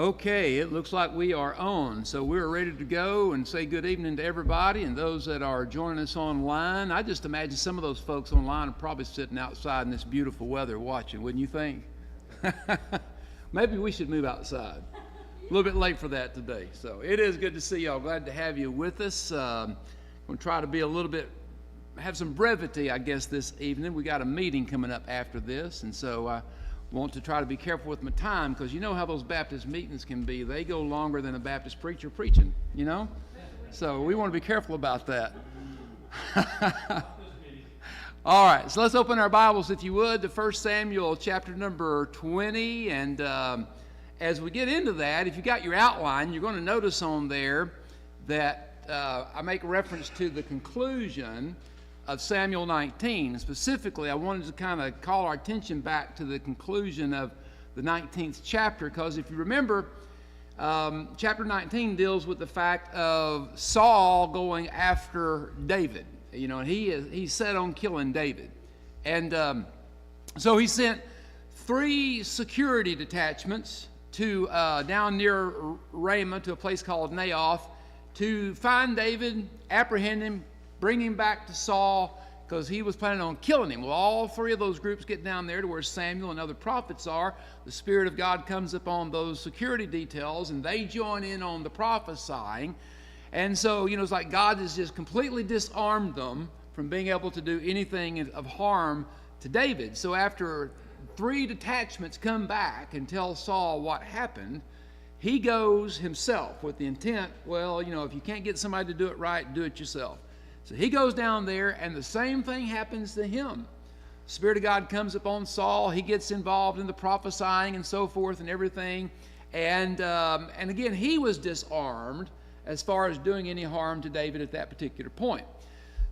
Okay, it looks like we are on. So we're ready to go and say good evening to everybody and those that are joining us online. I just imagine some of those folks online are probably sitting outside in this beautiful weather watching, wouldn't you think? Maybe we should move outside. A little bit late for that today. So it is good to see y'all. Glad to have you with us. We'll try to be a little bit, have some brevity, I guess, this evening. We got a meeting coming up after this, and so I want to try to be careful with my time, because you know how those Baptist meetings can be. They go longer than a Baptist preacher preaching, you know? So we want to be careful about that. All right, so let's open our Bibles, if you would, to 1 Samuel chapter number 20. And as we get into that, if you got your outline, you're going to notice on there that I make reference to the conclusion of Samuel 19. Specifically, I wanted to kind of call our attention back to the conclusion of the 19th chapter, because if you remember, chapter 19 deals with the fact of Saul going after David. You know, and he's set on killing David. And so he sent 3 security detachments to down near Ramah to a place called Naioth to find David, apprehend him, bring him back to Saul, because he was planning on killing him. Well, all 3 of those groups get down there to where Samuel and other prophets are. The Spirit of God comes upon those security details, and they join in on the prophesying. And so, you know, it's like God has just completely disarmed them from being able to do anything of harm to David. So after 3 detachments come back and tell Saul what happened, he goes himself with the intent, well, you know, if you can't get somebody to do it right, do it yourself. So he goes down there, and the same thing happens to him. The Spirit of God comes upon Saul. He gets involved in the prophesying and so forth and everything. And again, he was disarmed as far as doing any harm to David at that particular point.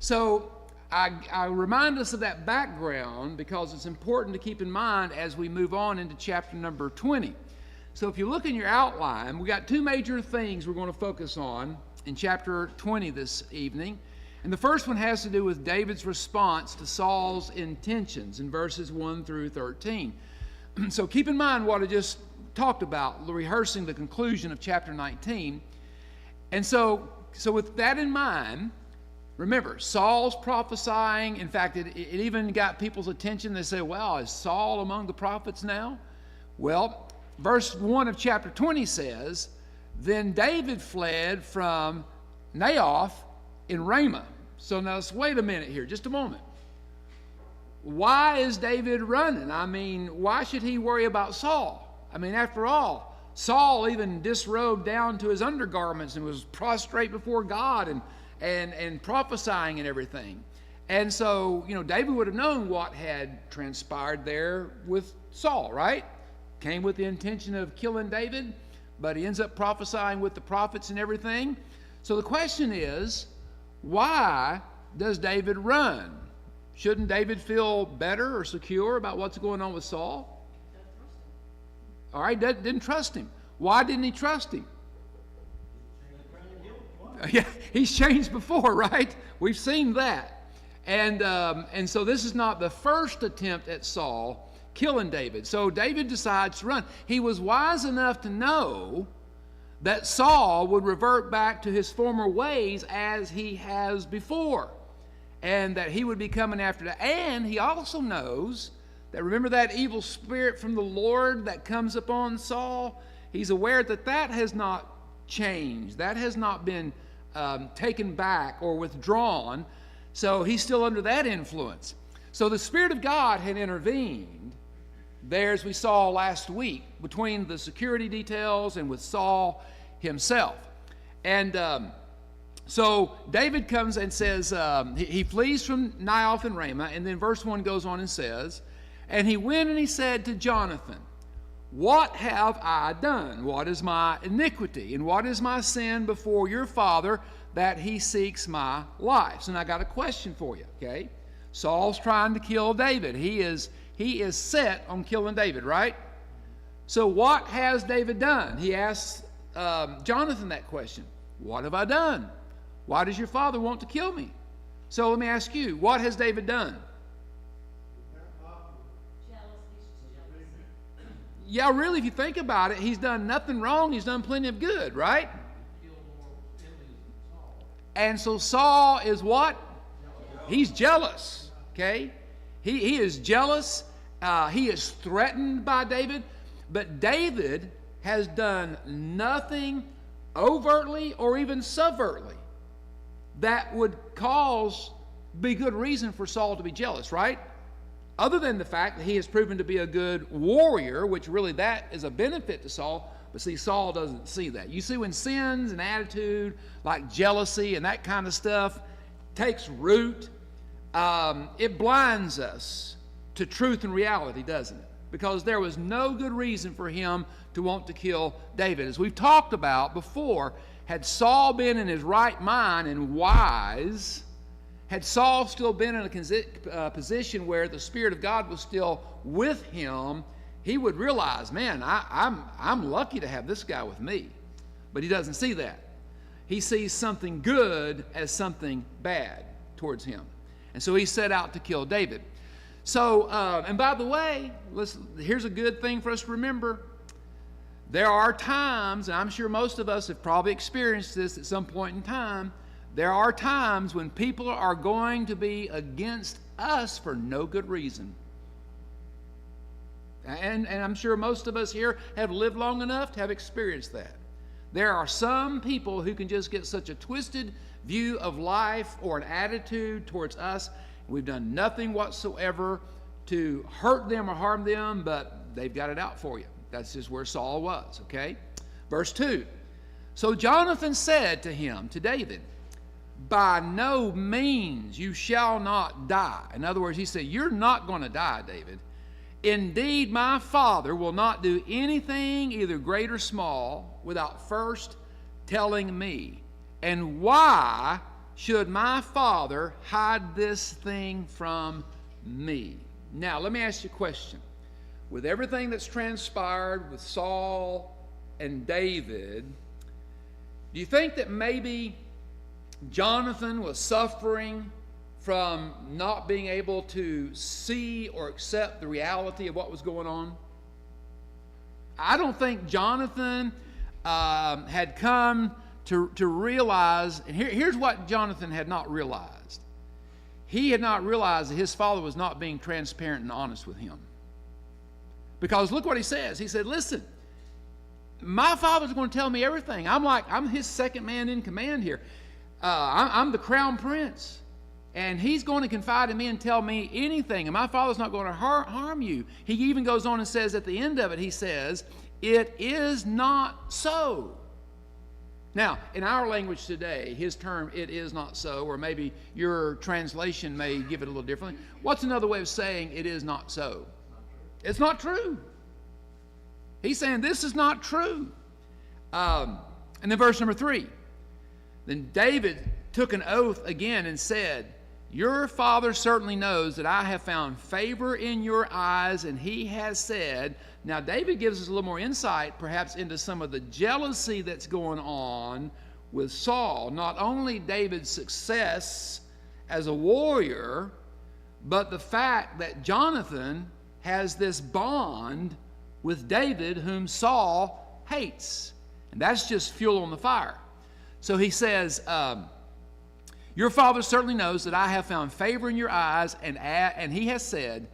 So I remind us of that background because it's important to keep in mind as we move on into chapter number 20. So if you look in your outline, we got 2 major things we're going to focus on in chapter 20 this evening. And the first one has to do with David's response to Saul's intentions in verses 1 through 13. So keep in mind what I just talked about, rehearsing the conclusion of chapter 19. And so with that in mind, remember, Saul's prophesying. In fact, it even got people's attention. They say, wow, is Saul among the prophets now? Well, verse 1 of chapter 20 says, then David fled from Naioth in Ramah. So now let's wait a minute here, just a moment. Why is David running? I mean, why should he worry about Saul? I mean, after all, Saul even disrobed down to his undergarments and was prostrate before God and prophesying and everything. And so, you know, David would have known what had transpired there with Saul, right? Came with the intention of killing David, but he ends up prophesying with the prophets and everything. So the question is, why does David run? Shouldn't David feel better or secure about what's going on with Saul? All right, didn't trust him. Why didn't he trust him? Yeah, he's changed before, right? We've seen that. And so this is not the first attempt at Saul killing David. So David decides to run. He was wise enough to know that Saul would revert back to his former ways as he has before, and that he would be coming after that. And he also knows that, remember that evil spirit from the Lord that comes upon Saul? He's aware that that has not changed. That has not been taken back or withdrawn. So he's still under that influence. So the Spirit of God had intervened there, as we saw last week, between the security details and with Saul himself. And so David comes and says, he flees from Naioth and Ramah, and then verse 1 goes on and says, and he went and he said to Jonathan, what have I done? What is my iniquity? And what is my sin before your father that he seeks my life? So now I got a question for you, okay? Saul's trying to kill David. He is set on killing David, right? So what has David done? He asks Jonathan that question. What have I done? Why does your father want to kill me? So let me ask you, what has David done? Yeah, really, if you think about it, he's done nothing wrong. He's done plenty of good, right? And so Saul is what? He's jealous, okay? He is jealous. He is threatened by David. But David has done nothing overtly or even subvertly that would be good reason for Saul to be jealous, right? Other than the fact that he has proven to be a good warrior, which really that is a benefit to Saul. But see, Saul doesn't see that. You see, when sins and attitude like jealousy and that kind of stuff takes root, it blinds us to truth and reality, doesn't it? Because there was no good reason for him to want to kill David. As we've talked about before, had Saul been in his right mind and wise, had Saul still been in a position where the Spirit of God was still with him, he would realize, man, I'm lucky to have this guy with me. But he doesn't see that. He sees something good as something bad towards him. And so he set out to kill David. So, and by the way, listen, here's a good thing for us to remember. There are times, and I'm sure most of us have probably experienced this at some point in time, there are times when people are going to be against us for no good reason. And I'm sure most of us here have lived long enough to have experienced that. There are some people who can just get such a twisted view of life or an attitude towards us. We've done nothing whatsoever to hurt them or harm them, but they've got it out for you. That's just where Saul was, okay? Verse 2. So Jonathan said to him, to David, by no means you shall not die. In other words, he said, you're not going to die, David. Indeed, my father will not do anything, either great or small, without first telling me. And why should my father hide this thing from me? Now, let me ask you a question. With everything that's transpired with Saul and David, do you think that maybe Jonathan was suffering from not being able to see or accept the reality of what was going on? I don't think Jonathan had come to realize, and here's what Jonathan had not realized. He had not realized that his father was not being transparent and honest with him. Because look what he says. He said, listen, my father's going to tell me everything. I'm his second man in command here. I'm the crown prince. And he's going to confide in me and tell me anything. And my father's not going to harm you. He even goes on and says at the end of it, he says, it is not so. Now, in our language today, his term, it is not so, or maybe your translation may give it a little differently. What's another way of saying it is not so? It's not true. He's saying this is not true. And then verse number 3. Then David took an oath again and said, your father certainly knows that I have found favor in your eyes, and he has said. Now David gives us a little more insight perhaps into some of the jealousy that's going on with Saul. Not only David's success as a warrior, but the fact that Jonathan has this bond with David whom Saul hates. And that's just fuel on the fire. So he says, your father certainly knows that I have found favor in your eyes, and he has said,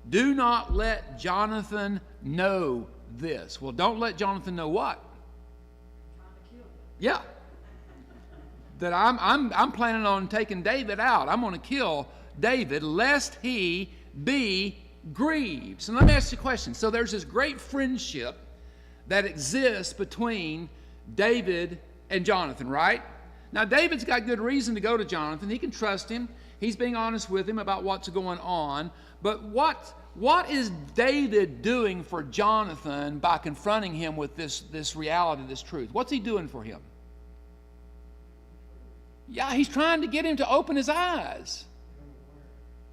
do not let Jonathan know this. Well, don't let Jonathan know what? Yeah. That I'm planning on taking David out. I'm going to kill David lest he be grieved. So let me ask you a question. So there's this great friendship that exists between David and Jonathan, right? Now, David's got good reason to go to Jonathan. He can trust him. He's being honest with him about what's going on. But what is David doing for Jonathan by confronting him with this reality, this truth? What's he doing for him? Yeah, he's trying to get him to open his eyes.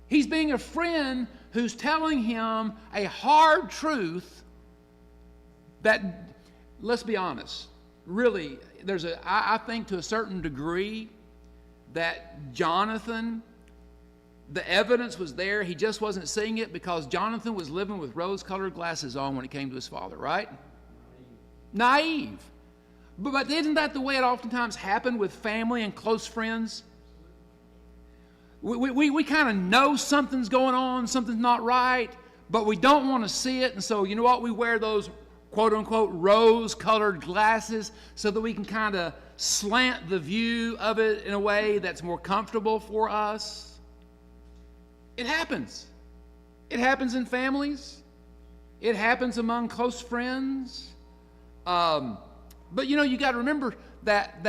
He's being a friend who's telling him a hard truth that, let's be honest, really, I think to a certain degree that Jonathan The evidence was there. He just wasn't seeing it because Jonathan was living with rose-colored glasses on when it came to his father, right? Naive. But isn't that the way it oftentimes happened with family and close friends? We kind of know something's going on, something's not right, but we don't want to see it. And so, you know what? We wear those quote-unquote rose-colored glasses so that we can kind of slant the view of it in a way that's more comfortable for us. It happens. It happens in families. It happens among close friends. But you know, you got to remember that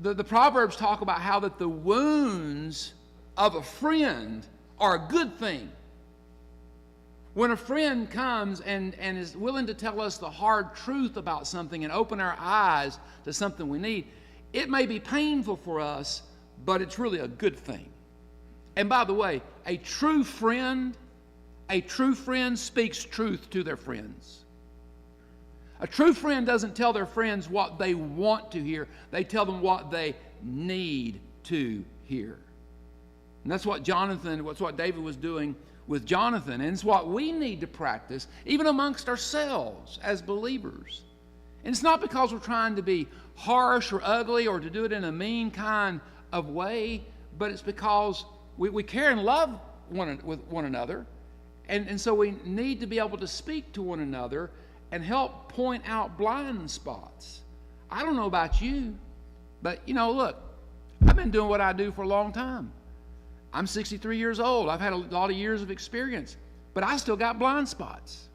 the Proverbs talk about how that the wounds of a friend are a good thing. When a friend comes and is willing to tell us the hard truth about something and open our eyes to something we need, it may be painful for us, but it's really a good thing. And by the way, a true friend speaks truth to their friends. A true friend doesn't tell their friends what they want to hear. They tell them what they need to hear. And that's what David was doing with Jonathan. And it's what we need to practice, even amongst ourselves as believers. And it's not because we're trying to be harsh or ugly or to do it in a mean kind of way, but it's because we care and love with one another. And so we need to be able to speak to one another and help point out blind spots. I don't know about you, but you know, look, I've been doing what I do for a long time. I'm 63 years old. I've had a lot of years of experience, but I still got blind spots.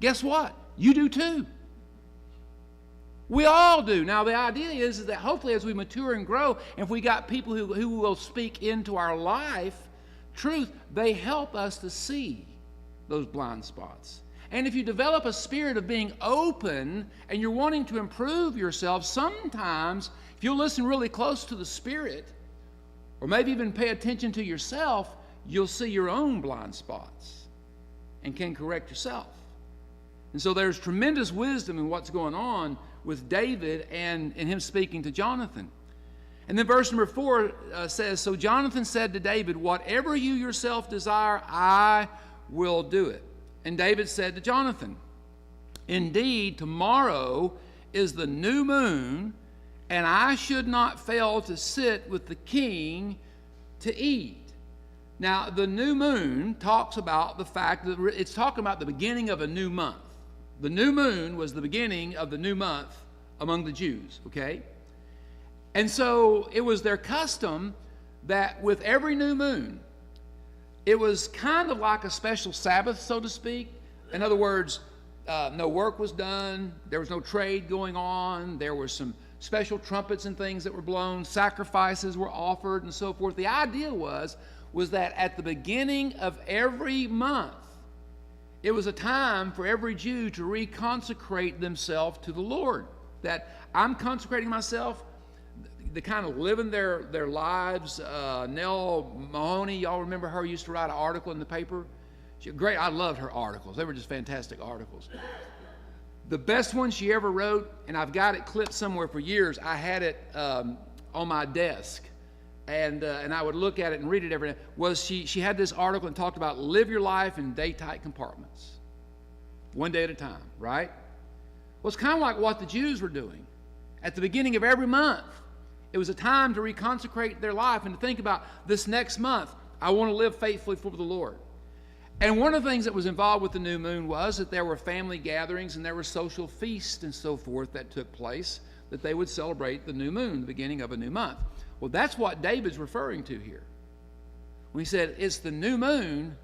Guess what? You do too. We all do. Now, the idea is that hopefully as we mature and grow, and if we got people who will speak into our life truth, they help us to see those blind spots. And if you develop a spirit of being open and you're wanting to improve yourself, sometimes if you'll listen really close to the Spirit, or maybe even pay attention to yourself, you'll see your own blind spots and can correct yourself. And so there's tremendous wisdom in what's going on with David and in him speaking to Jonathan. And then verse number 4 says, So Jonathan said to David, Whatever you yourself desire, I will do it. And David said to Jonathan, Indeed, tomorrow is the new moon, and I should not fail to sit with the king to eat. Now, the new moon talks about the fact that it's talking about the beginning of a new month. The new moon was the beginning of the new month among the Jews, okay? And so it was their custom that with every new moon, it was kind of like a special Sabbath, so to speak. In other words, no work was done. There was no trade going on. There were some special trumpets and things that were blown. Sacrifices were offered and so forth. The idea was that at the beginning of every month, it was a time for every Jew to reconsecrate themselves to the Lord. That I'm consecrating myself. They kind of living their lives. Nell Mahoney, y'all remember her, used to write an article in the paper. Great, I loved her articles. They were just fantastic articles. The best one she ever wrote, and I've got it clipped somewhere for years. I had it on my desk, and I would look at it and read it every day. Was she had this article and talked about live your life in day-tight compartments, one day at a time, right? Well, it's kind of like what the Jews were doing. At the beginning of every month, it was a time to reconsecrate their life and to think about this next month, I want to live faithfully for the Lord. And one of the things that was involved with the new moon was that there were family gatherings and there were social feasts and so forth that took place, that they would celebrate the new moon, the beginning of a new month. Well, that's what David's referring to here. When he said, it's the new moon,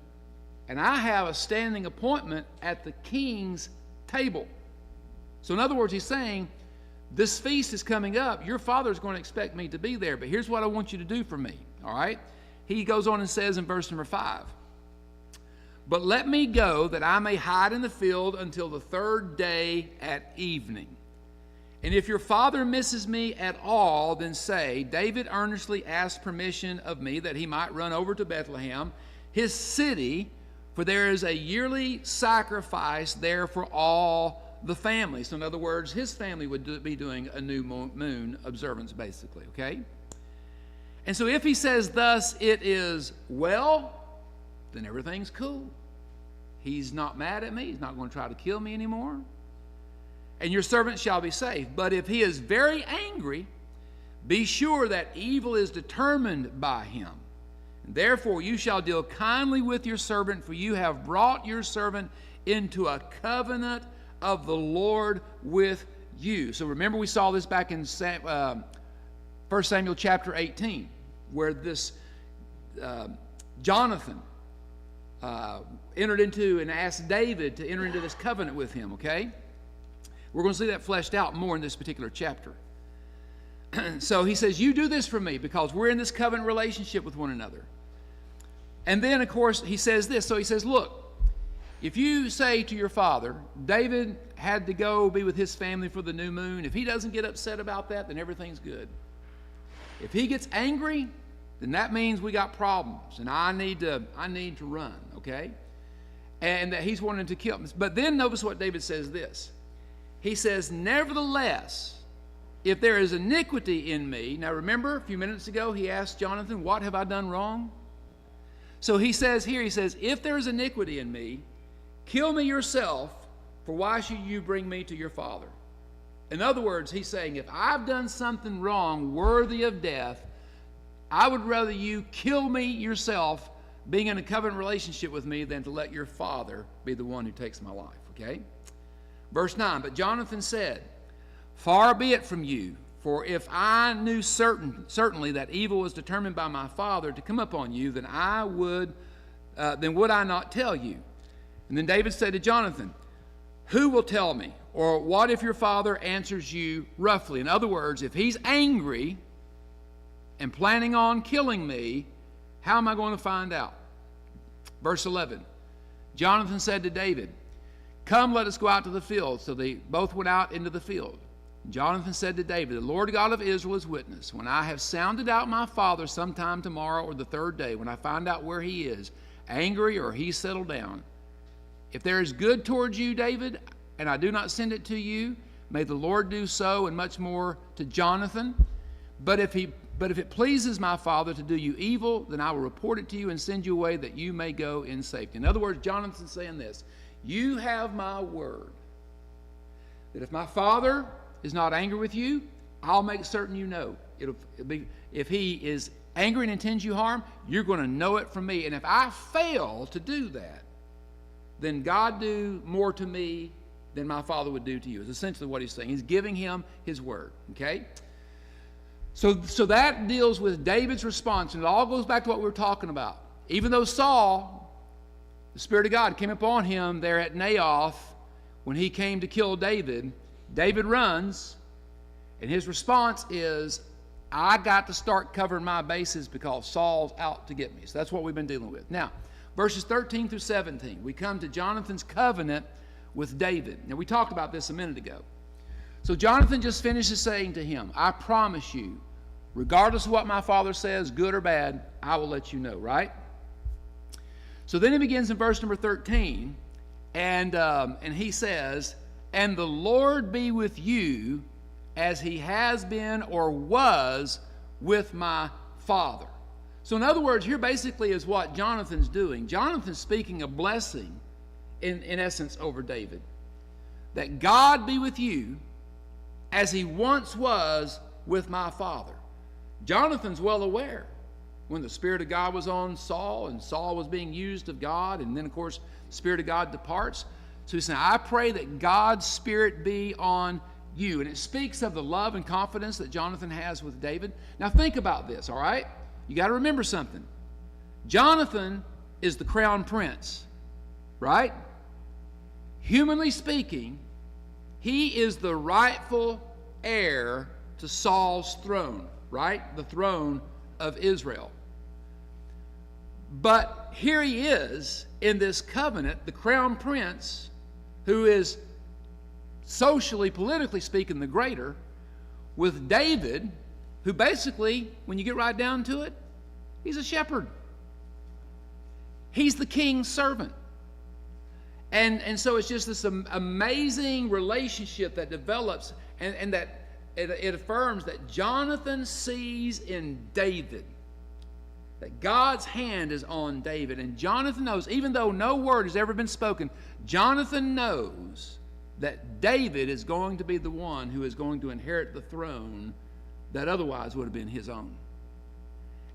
and I have a standing appointment at the king's table. So in other words, he's saying, this feast is coming up. Your father's going to expect me to be there, but here's what I want you to do for me, all right? He goes on and says in verse number 5, But let me go that I may hide in the field until the third day at evening. And if your father misses me at all, then say, David earnestly asked permission of me that he might run over to Bethlehem, his city, for there is a yearly sacrifice there for all the family. So in other words, his family would be doing a new moon observance, basically, okay? And so if he says, thus it is well, then everything's cool. He's not mad at me. He's not going to try to kill me anymore. And your servant shall be safe. But if he is very angry, be sure that evil is determined by him. Therefore you shall deal kindly with your servant, for you have brought your servant into a covenant of the Lord with you. So remember, we saw this back in 1 Samuel chapter 18, where this Jonathan entered into and asked David to enter into this covenant with him, okay? We're going to see that fleshed out more in this particular chapter. So he says, you do this for me, because we're in this covenant relationship with one another. And then, of course, he says this. So he says, look, if you say to your father, David had to go be with his family for the new moon, if he doesn't get upset about that, then everything's good. If he gets angry, then that means we got problems, and I need to run, okay? And that he's wanting to kill him. But then notice what David says this. He says, nevertheless, if there is iniquity in me. Now remember, a few minutes ago, he asked Jonathan, what have I done wrong? So he says here, he says, if there is iniquity in me, kill me yourself, for why should you bring me to your father? In other words, he's saying, if I've done something wrong worthy of death, I would rather you kill me yourself, being in a covenant relationship with me, than to let your father be the one who takes my life, okay? Verse 9, but Jonathan said, far be it from you, for if I knew certainly that evil was determined by my father to come upon you, then would I not tell you? And then David said to Jonathan, who will tell me? Or what if your father answers you roughly? In other words, if he's angry and planning on killing me, how am I going to find out? Verse 11, Jonathan said to David, come, let us go out to the field. So they both went out into the field. Jonathan said to David, the Lord God of Israel is witness. When I have sounded out my father sometime tomorrow or the third day, when I find out where he is, angry or he's settled down, if there is good towards you, David, and I do not send it to you, may the Lord do so and much more to Jonathan. But if it pleases my father to do you evil, then I will report it to you and send you away that you may go in safety. In other words, Jonathan's saying this, you have my word that if my father is not angry with you, I'll make certain you know. It'll be, if he is angry and intends you harm, you're going to know it from me. And if I fail to do that, then God do more to me than my father would do to you, is essentially what he's saying. He's giving him his word, okay? So that deals with David's response, and it all goes back to what we were talking about. Even though Saul, the Spirit of God came upon him there at Naioth when he came to kill David, David runs, and his response is, I got to start covering my bases because Saul's out to get me. So that's what we've been dealing with. Now, verses 13 through 17, we come to Jonathan's covenant with David. Now, we talked about this a minute ago. So Jonathan just finishes saying to him, I promise you, regardless of what my father says, good or bad, I will let you know, right? So then he begins in verse number 13, and he says, and the Lord be with you as he has been or was with my father. So in other words, here basically is what Jonathan's doing. Jonathan's speaking a blessing, in essence, over David. That God be with you as he once was with my father. Jonathan's well aware when the Spirit of God was on Saul and Saul was being used of God, and then of course the Spirit of God departs. So he's saying, I pray that God's Spirit be on you. And it speaks of the love and confidence that Jonathan has with David. Now think about this, all right? You got to remember something. Jonathan is the crown prince, right? Humanly speaking, he is the rightful heir to Saul's throne, right? The throne of Israel. But here he is in this covenant, the crown prince, who is socially, politically speaking, the greater, with David, who basically, when you get right down to it, he's a shepherd. He's the king's servant. And so it's just this amazing relationship that develops, and that it affirms that Jonathan sees in David that God's hand is on David. And Jonathan knows, even though no word has ever been spoken, Jonathan knows that David is going to be the one who is going to inherit the throne that otherwise would have been his own.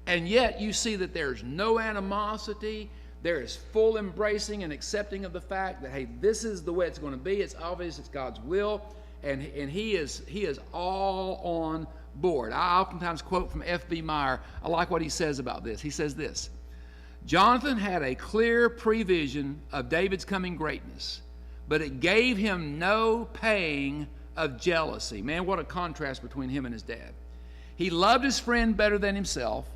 And yet you see that there's no animosity. There is full embracing and accepting of the fact that, hey, this is the way it's going to be. It's obvious it's God's will. And he is all on board. I oftentimes quote from F.B. Meyer. I like what he says about this. He says this: Jonathan had a clear prevision of David's coming greatness, but it gave him no pang of jealousy. Man, what a contrast between him and his dad. He loved his friend better than himself,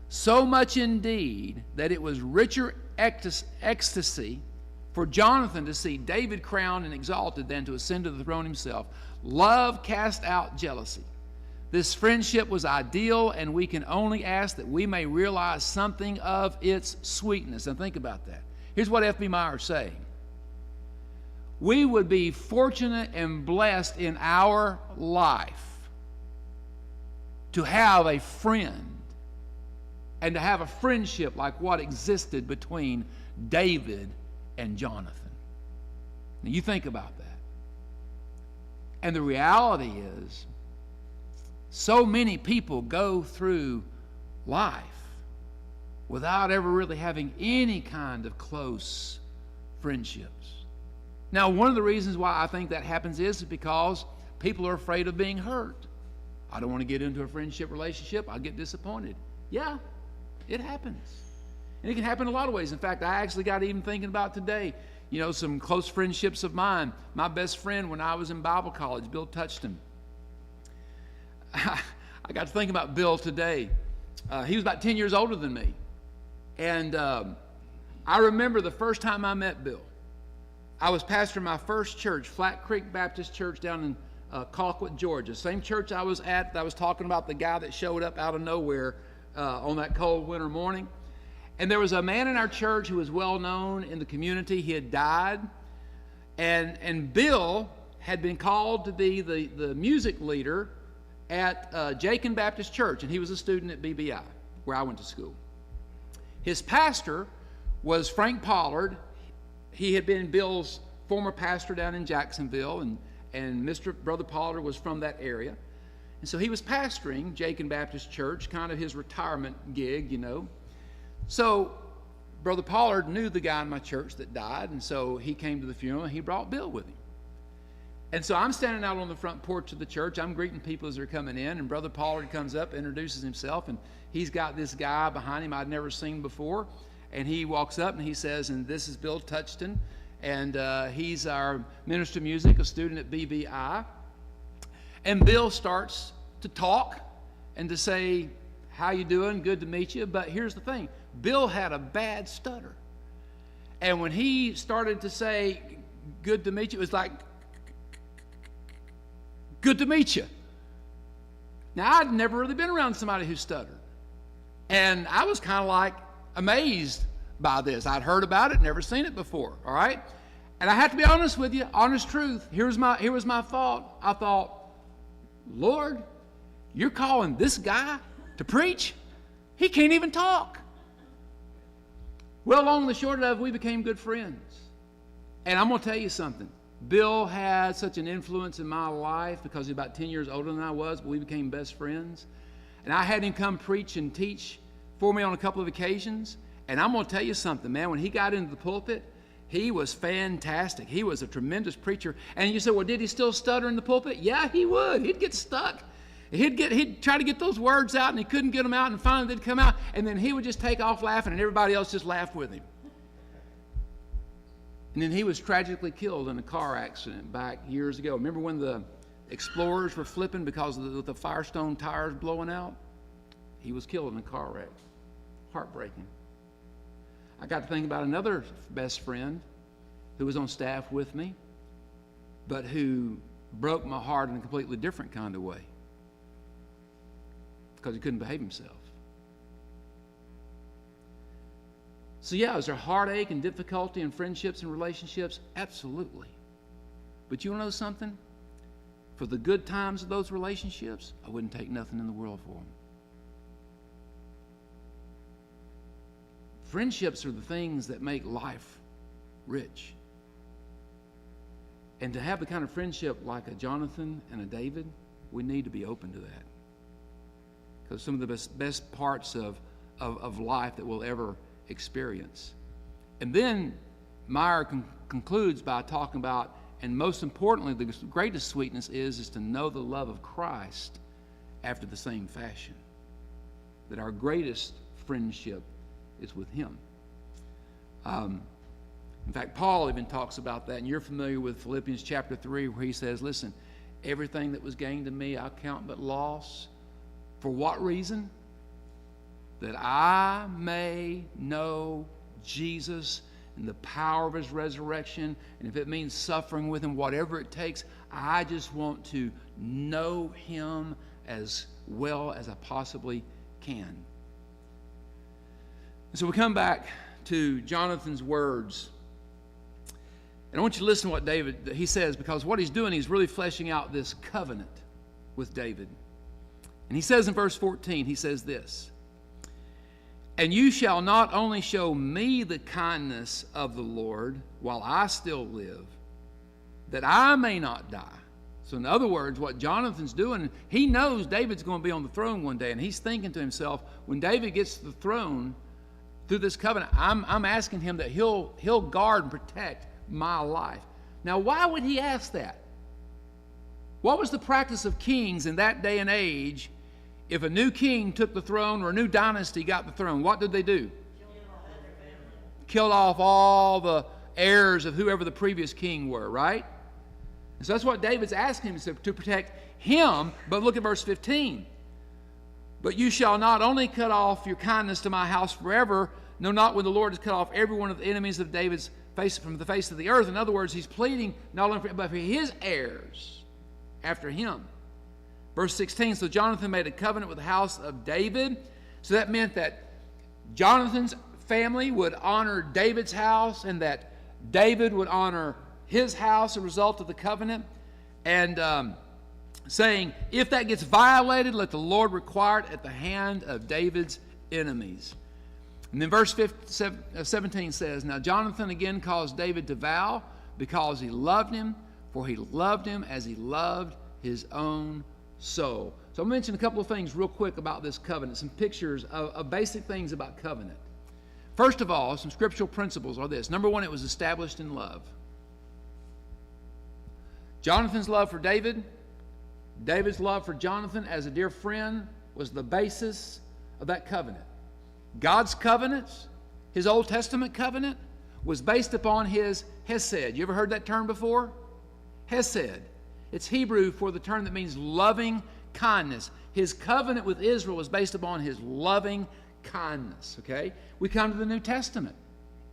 so much indeed that it was richer ecstasy for Jonathan to see David crowned and exalted than to ascend to the throne himself. Love cast out jealousy. This friendship was ideal, and we can only ask that we may realize something of its sweetness. And think about that. Here's what F.B. Meyer is saying. We would be fortunate and blessed in our life to have a friend and to have a friendship like what existed between David and Jonathan. Now you think about that. And the reality is, so many people go through life without ever really having any kind of close friendships. Now, one of the reasons why I think that happens is because people are afraid of being hurt. I don't want to get into a friendship relationship. I'll get disappointed. Yeah, it happens. And it can happen in a lot of ways. In fact, I actually got even thinking about today, some close friendships of mine. My best friend when I was in Bible college, Bill Touchton. I got to think about Bill today. He was about 10 years older than me. And I remember the first time I met Bill. I was pastoring my first church, Flat Creek Baptist Church down in Colquitt, Georgia. Same church I was at that I was talking about, the guy that showed up out of nowhere on that cold winter morning. And there was a man in our church who was well known in the community. He had died. And Bill had been called to be the music leader at Jakin Baptist Church, and he was a student at BBI, where I went to school. His pastor was Frank Pollard. He had been Bill's former pastor down in Jacksonville, and Brother Pollard was from that area. And so he was pastoring Jakin Baptist Church, kind of his retirement gig, So Brother Pollard knew the guy in my church that died, and so he came to the funeral, and he brought Bill with him. And so I'm standing out on the front porch of the church. I'm greeting people as they're coming in, and Brother Pollard comes up, introduces himself, and he's got this guy behind him I'd never seen before. And he walks up and he says, and this is Bill Touchton, and he's our minister of music, a student at BBI. And Bill starts to talk and to say, how you doing? Good to meet you. But here's the thing. Bill had a bad stutter. And when he started to say, good to meet you, it was like, good to meet you. Now, I'd never really been around somebody who stuttered. And I was kind of like amazed by this. I'd heard about it, never seen it before, all right? And I have to be honest with you, honest truth. Here was my thought. I thought, Lord, you're calling this guy to preach? He can't even talk. Well, long and the short of it, we became good friends. And I'm going to tell you something. Bill had such an influence in my life because he's about 10 years older than I was, but we became best friends. And I had him come preach and teach for me on a couple of occasions. And I'm going to tell you something, man. When he got into the pulpit, he was fantastic. He was a tremendous preacher. And you say, well, did he still stutter in the pulpit? Yeah, he would. He'd get stuck. He'd try to get those words out, and he couldn't get them out, and finally they'd come out, and then he would just take off laughing, and everybody else just laughed with him. And then he was tragically killed in a car accident back years ago. Remember when the Explorers were flipping because of the Firestone tires blowing out? He was killed in a car wreck. Heartbreaking. I got to think about another best friend who was on staff with me, but who broke my heart in a completely different kind of way because he couldn't behave himself. So yeah, is there heartache and difficulty in friendships and relationships? Absolutely. But you want to know something? For the good times of those relationships, I wouldn't take nothing in the world for them. Friendships are the things that make life rich. And to have the kind of friendship like a Jonathan and a David, we need to be open to that. Because some of the best parts of life that we'll ever experience. And then Meyer concludes by talking about, and most importantly, the greatest sweetness is to know the love of Christ after the same fashion. That our greatest friendship is with Him. In fact, Paul even talks about that, and you're familiar with Philippians chapter 3, where he says, listen, everything that was gained to me I count but loss. For what reason? That I may know Jesus and the power of His resurrection, and if it means suffering with Him, whatever it takes, I just want to know Him as well as I possibly can. And so we come back to Jonathan's words. And I want you to listen to what he says, because what he's doing, he's really fleshing out this covenant with David. And he says in verse 14, he says this, and you shall not only show me the kindness of the Lord while I still live, that I may not die. So in other words, what Jonathan's doing, he knows David's going to be on the throne one day, and he's thinking to himself, when David gets to the throne through this covenant, I'm asking him that he'll guard and protect my life. Now, why would he ask that? What was the practice of kings in that day and age? If a new king took the throne or a new dynasty got the throne, what did they do? Killed off all the heirs of whoever the previous king were, right? And so that's what David's asking him to protect him. But look at verse 15. But you shall not only cut off your kindness to my house forever, no, not when the Lord has cut off every one of the enemies of David's face from the face of the earth. In other words, he's pleading not only but for his heirs after him. Verse 16, so Jonathan made a covenant with the house of David. So that meant that Jonathan's family would honor David's house, and that David would honor his house as a result of the covenant. And saying, if that gets violated, let the Lord require it at the hand of David's enemies. And then verse 17 says, now Jonathan again caused David to vow because he loved him, for he loved him as he loved his own soul. So I'll mention a couple of things real quick about this covenant, some pictures of basic things about covenant. First of all, some scriptural principles are this. Number one, it was established in love. Jonathan's love for David, David's love for Jonathan as a dear friend was the basis of that covenant. God's covenants, His Old Testament covenant, was based upon His Hesed. You ever heard that term before? Hesed. It's Hebrew for the term that means loving kindness. His covenant with Israel was based upon His loving kindness, okay? We come to the New Testament.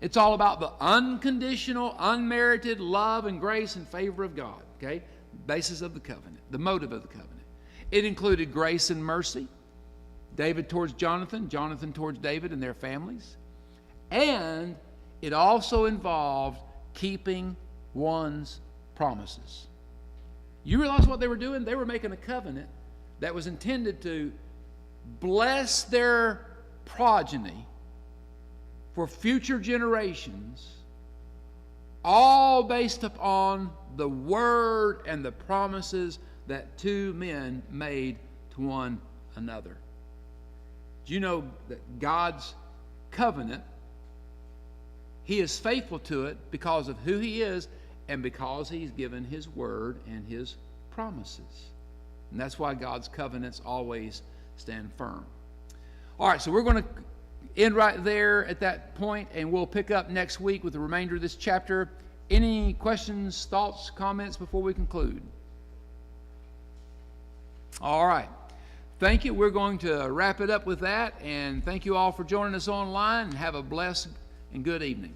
It's all about the unconditional, unmerited love and grace and favor of God, okay? Basis of the covenant, the motive of the covenant. It included grace and mercy. David towards Jonathan, Jonathan towards David and their families. And it also involved keeping one's promises. You realize what they were doing? They were making a covenant that was intended to bless their progeny for future generations, all based upon the word and the promises that two men made to one another. Do you know that God's covenant, He is faithful to it because of who He is and because He's given His word and His promises. And that's why God's covenants always stand firm. All right, so we're going to end right there at that point, and we'll pick up next week with the remainder of this chapter. Any questions, thoughts, comments before we conclude? All right. Thank you. We're going to wrap it up with that, and thank you all for joining us online, and have a blessed and good evening.